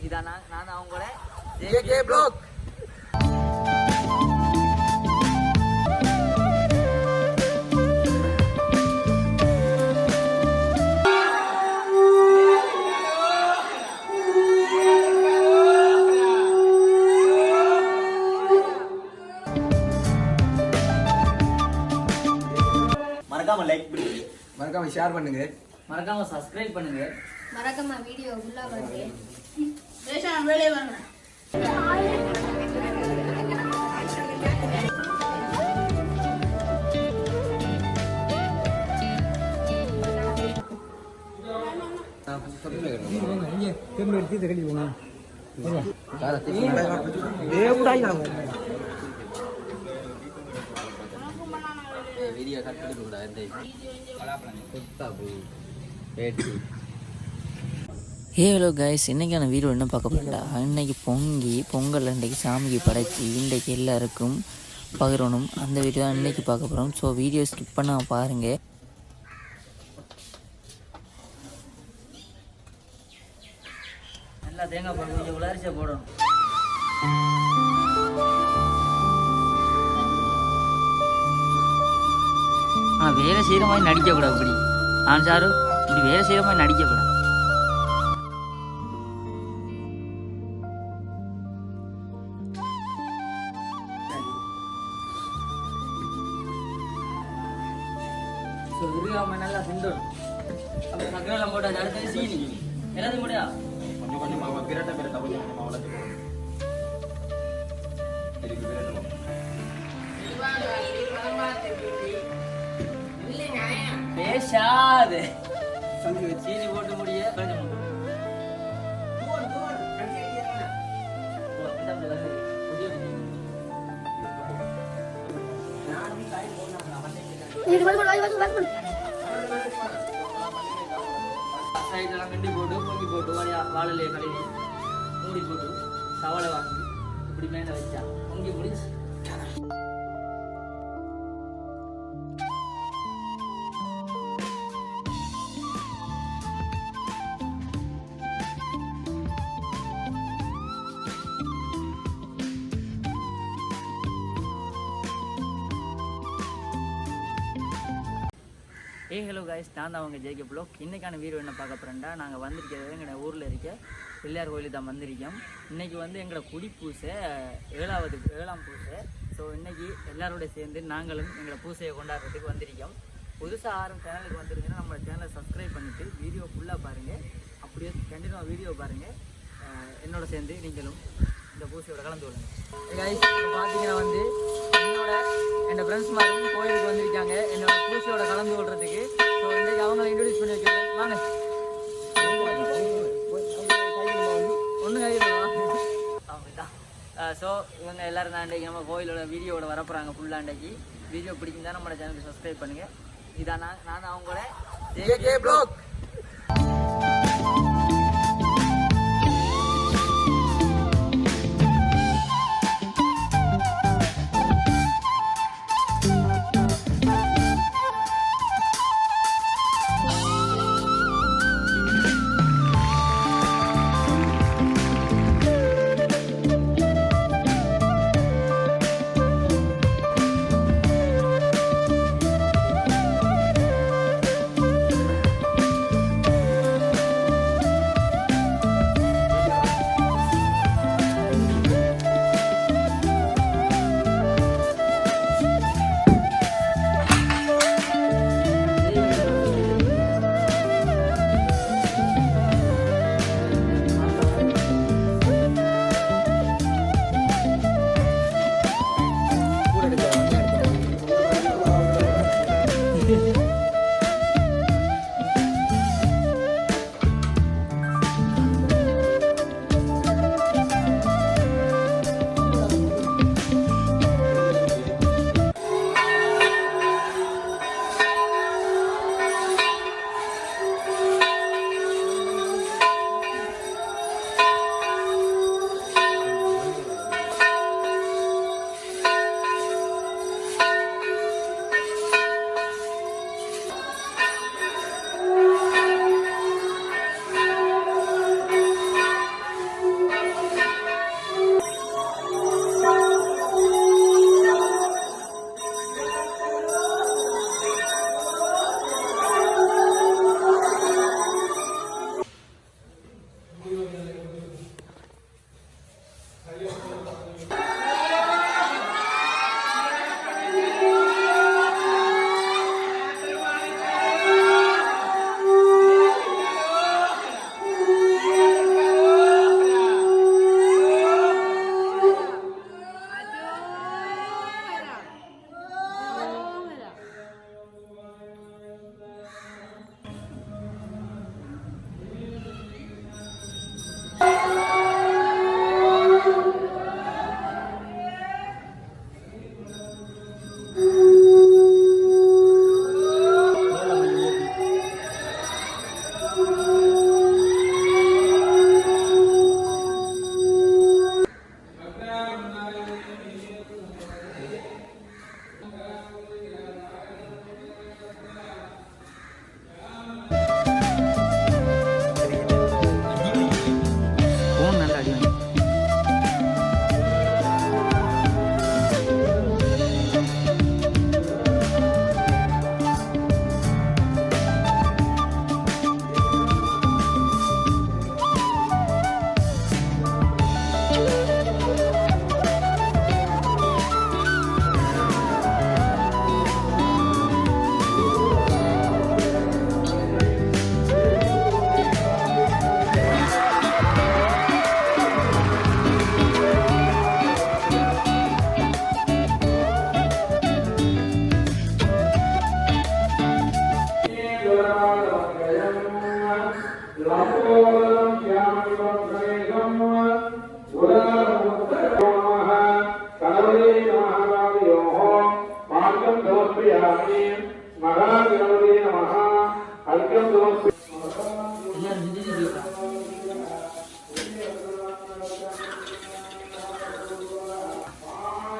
இதான் நான் அவங்களோட ஜேகே ப்ளாக். மறக்காம லைக் பண்ணுங்க, மறக்காம ஷேர் பண்ணுங்க, மறக்காம சப்ஸ்கிரைப் பண்ணுங்க, மறக்காம வீடியோ ஃபுல்லா பாருங்க. வேலையை வாங்க. வீடியோ கட் பண்ணி கூடாது. ஹலோ கைஸ், இன்றைக்கான வீடியோ என்ன பார்க்க போகிறா, இன்றைக்கி பொங்கல் இன்றைக்கி சாமிக்கு படைச்சி இன்றைக்கி எல்லாருக்கும் பகிரணும். அந்த வீடியோ தான் இன்றைக்கி பார்க்க போகிறோம். ஸோ வீடியோ ஸ்கிப் பண்ணாமல் பாருங்கள். நல்லா தேங்காய் பால் கொஞ்சம் உலரிச்சா போடணும். ஆனால் வேலை செய்கிற மாதிரி நடிக்கக்கூடாது. இப்படி நான் சாரு இப்படி வேலை செய்கிற மாதிரி நடிக்கக்கூடாது. ஸோ இருக்காம நல்லா சிண்டோம். அப்புறம் சக்கரெல்லாம் போட்டாச்சு. அடுத்தது சீனி எல்லாத்தையும் போட்டியா? கொஞ்சம் கொஞ்சமாக பிரட்ட பிரட்ட கொஞ்சம் வளர்த்து பேசாது சீனி போட்டு முடிய சைட்லாம் கண்டி போட்டு பொங்கி போட்டு வாழலையை கழுவி மூடி போட்டு சவாலை வாங்கி இப்படி மேலே வச்சா பொங்கி முடிச்சு. ஹலோ கைஸ், நான் தான் அவங்க ஜேகே ப்ளாக். இன்றைக்கான வீடியோ என்ன பார்க்க போகிறேன்டா, நாங்கள் வந்திருக்கிறது எங்களோட ஊரில் இருக்க பிள்ளையார் கோயிலுக்கு தான் வந்திருக்கோம். இன்றைக்கி வந்து எங்களோட குடி பூசை ஏழாம் பூசை. ஸோ இன்றைக்கி எல்லாரோட சேர்ந்து நாங்களும் எங்களோட பூசையை கொண்டாடுறதுக்கு வந்திருக்கோம். புதுசாக ஆரம் சேனலுக்கு வந்துருங்கன்னா நம்மளோட சேனலை சப்ஸ்கிரைப் பண்ணிவிட்டு வீடியோ ஃபுல்லாக பாருங்கள். அப்படியே கண்டினியூவாக வீடியோ பாருங்கள். என்னோட சேர்ந்து நீங்களும் இந்த பூசையோட கலந்து கொள்ளுங்க. கைஸ், பார்த்தீங்கன்னா வந்து என்னோட ஃப்ரெண்ட்ஸ் மாதிரி கோயிலுக்கு வந்திருக்காங்க என்னோட பூசையோட கலந்து கொள்றதுக்கு. ஸோ இன்றைக்கு அவங்களை இன்ட்ரடியூஸ் பண்ணி வைக்கிறேன். வாங்க. ஒன்று கையிடுவா அப்படிதான். ஸோ இவங்க எல்லோரும் தான் இன்றைக்கி நம்ம கோயிலோட வீடியோவோட வரப்போகிறாங்க. ஃபுல்லாக இன்றைக்கி வீடியோ பிடிச்சிருந்தா நம்மளோட சேனலுக்கு சப்ஸ்கிரைப் பண்ணுங்கள். இதான் நான் அவங்களோட ஜேகே ப்ளாக்.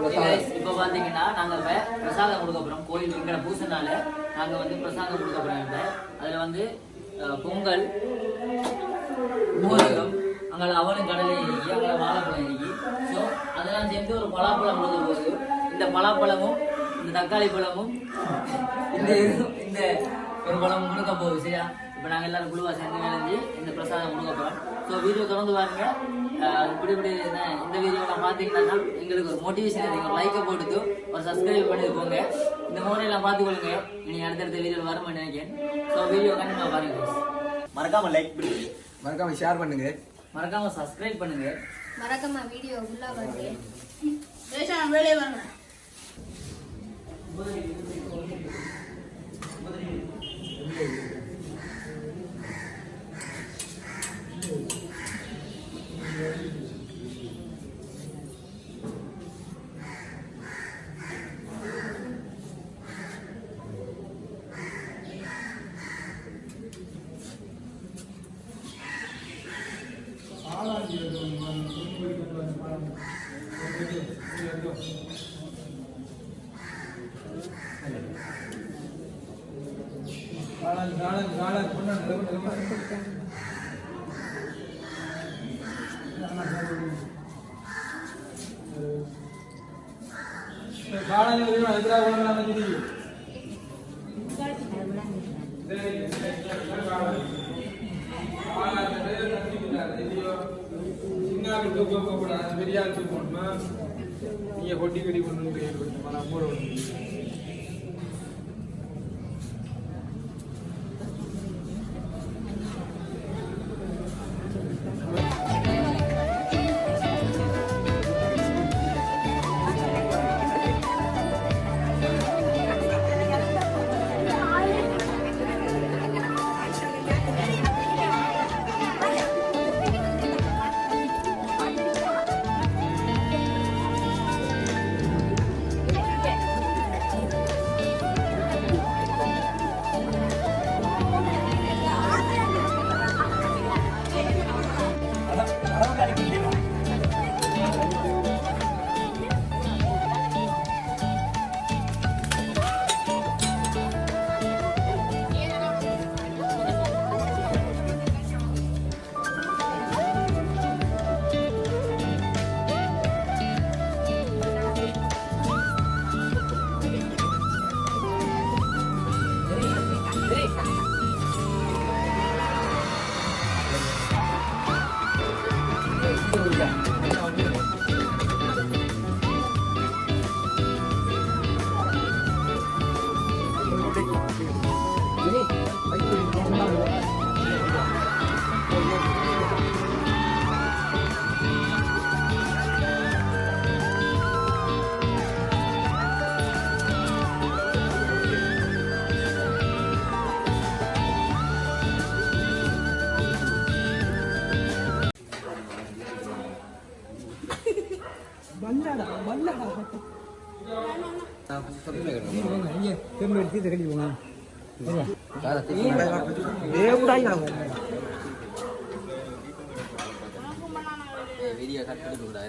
இப்போ பார்த்தீங்கன்னா நாங்கள் பிரசாதம் கொடுக்க போகிறோம். கோயில் எங்களோட பூசனால நாங்கள் வந்து பிரசாதம் கொடுக்க போகிறோம். இப்போ அதில் வந்து பொங்கல், மோதகம், அங்கே அவனும் கடலை இறக்கி, அங்கே வாழைப்பழம் இறக்கி, ஸோ அதெல்லாம் சேர்ந்து ஒரு பலாப்பழம் கொடுக்க போகுது. இந்த பலாப்பழமும் இந்த தக்காளி பழமும் இந்த ஒரு பழமும் கொடுக்க போகுது. சரியா? இப்போ நாங்கள் எல்லாரும் குழுவாக சேர்ந்து விளைஞ்சி இந்த பிரசாதம் கொடுக்க போகிறோம். ஸோ வீடியோ தொடர்ந்து பாருங்க. இப்படி இந்த வீடியோலாம் பார்த்தீங்கன்னா எங்களுக்கு ஒரு மோட்டிவேஷன் இருக்குது. லைக்கை போட்டுட்டு ஒரு சப்ஸ்கிரைப் பண்ணிட்டு போங்க. இந்த முறையெல்லாம் பார்த்துக்கொள்ளுங்க. இனி அடுத்தடுத்த வீடியோ வரும்னு நினைக்கிறேன். ஸோ வீடியோ கண்டிப்பாக பாருங்க. மறக்காம லைக் பண்ணுங்க, மறக்காம ஷேர் பண்ணுங்க, மறக்காம சப்ஸ்கிரைப் பண்ணுங்க. மறக்காம வீடியோ ஃபுல்லா பாருங்க. ரேஷா வெளியே வாங்க. நீங்க கொட்டி கட்டி கொண்டு வீடியோ கட் பண்ணி கொடுடா.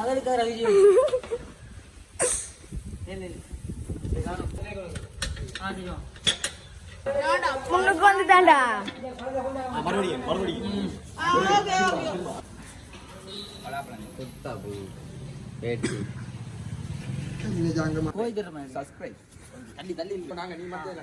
அதற்காக விஜய் முன்னுக்கு வந்துட்டான்டா. மறுபடியும் சப்ஸ்கிரைப் தள்ளி தள்ளி. இப்போ நாங்கள் நீ மட்டும்